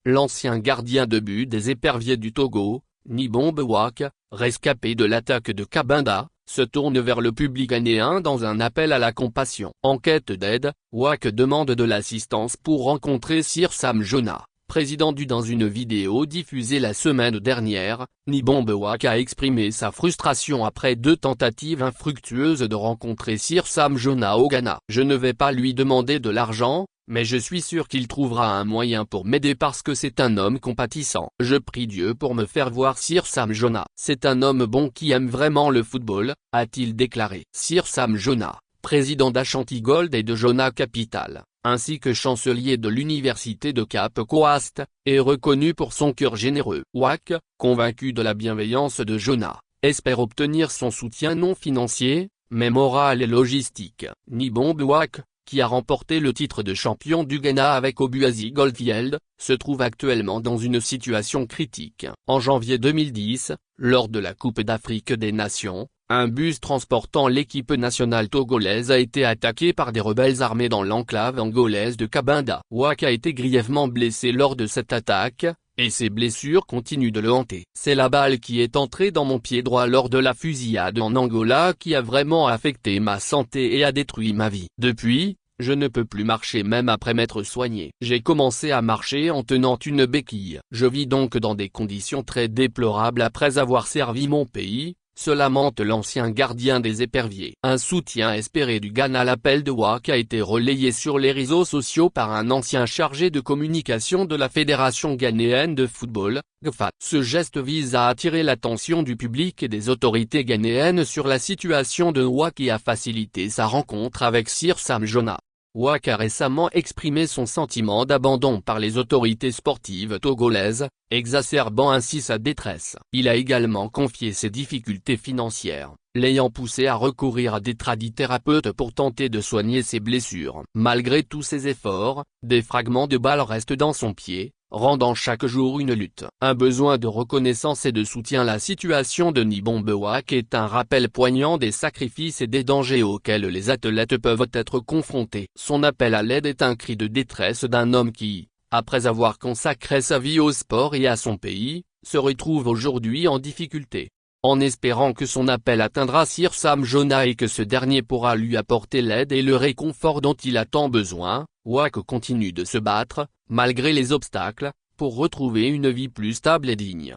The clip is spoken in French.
l'ancien gardien de but des Éperviers du Togo, Nibombe Wak, rescapé de l'attaque de Cabinda, se tourne vers le public ghanéen dans un appel à la compassion. En quête d'aide, Wak demande de l'assistance pour rencontrer Sir Sam Jona, président du. Dans une vidéo diffusée la semaine dernière, Nibombe Wak a exprimé sa frustration après 2 tentatives infructueuses de rencontrer Sir Sam Jona au Ghana. Je ne vais pas lui demander de l'argent, mais je suis sûr qu'il trouvera un moyen pour m'aider parce que c'est un homme compatissant. Je prie Dieu pour me faire voir Sir Sam Jona. C'est un homme bon qui aime vraiment le football, a-t-il déclaré. Sir Sam Jona, président d'Ashanti Gold et de Jona Capital, ainsi que chancelier de l'université de Cap Coast, est reconnu pour son cœur généreux. Wak, convaincu de la bienveillance de Jona, espère obtenir son soutien non financier, mais moral et logistique. Nibombe Wak, qui a remporté le titre de champion du Ghana avec Obuasi Goldfield, se trouve actuellement dans une situation critique. En janvier 2010, lors de la Coupe d'Afrique des Nations, un bus transportant l'équipe nationale togolaise a été attaqué par des rebelles armés dans l'enclave angolaise de Cabinda. Wak a été grièvement blessé lors de cette attaque, et ses blessures continuent de le hanter. C'est la balle qui est entrée dans mon pied droit lors de la fusillade en Angola qui a vraiment affecté ma santé et a détruit ma vie. Depuis, je ne peux plus marcher même après m'être soigné. J'ai commencé à marcher en tenant une béquille. Je vis donc dans des conditions très déplorables après avoir servi mon pays, se lamente l'ancien gardien des Éperviers. Un soutien espéré du Ghana. L'appel de Wak a été relayé sur les réseaux sociaux par un ancien chargé de communication de la Fédération ghanéenne de football, GFA. Ce geste vise à attirer l'attention du public et des autorités ghanéennes sur la situation de Wak et à faciliter sa rencontre avec Sir Sam Jona. Wak a récemment exprimé son sentiment d'abandon par les autorités sportives togolaises, exacerbant ainsi sa détresse. Il a également confié ses difficultés financières, l'ayant poussé à recourir à des tradithérapeutes pour tenter de soigner ses blessures. Malgré tous ses efforts, des fragments de balles restent dans son pied, rendant chaque jour une lutte. Un besoin de reconnaissance et de soutien. La situation de Nibombe Wak est un rappel poignant des sacrifices et des dangers auxquels les athlètes peuvent être confrontés. Son appel à l'aide est un cri de détresse d'un homme qui, après avoir consacré sa vie au sport et à son pays, se retrouve aujourd'hui en difficulté. En espérant que son appel atteindra Sir Sam Jona et que ce dernier pourra lui apporter l'aide et le réconfort dont il a tant besoin, Wak continue de se battre, malgré les obstacles, pour retrouver une vie plus stable et digne.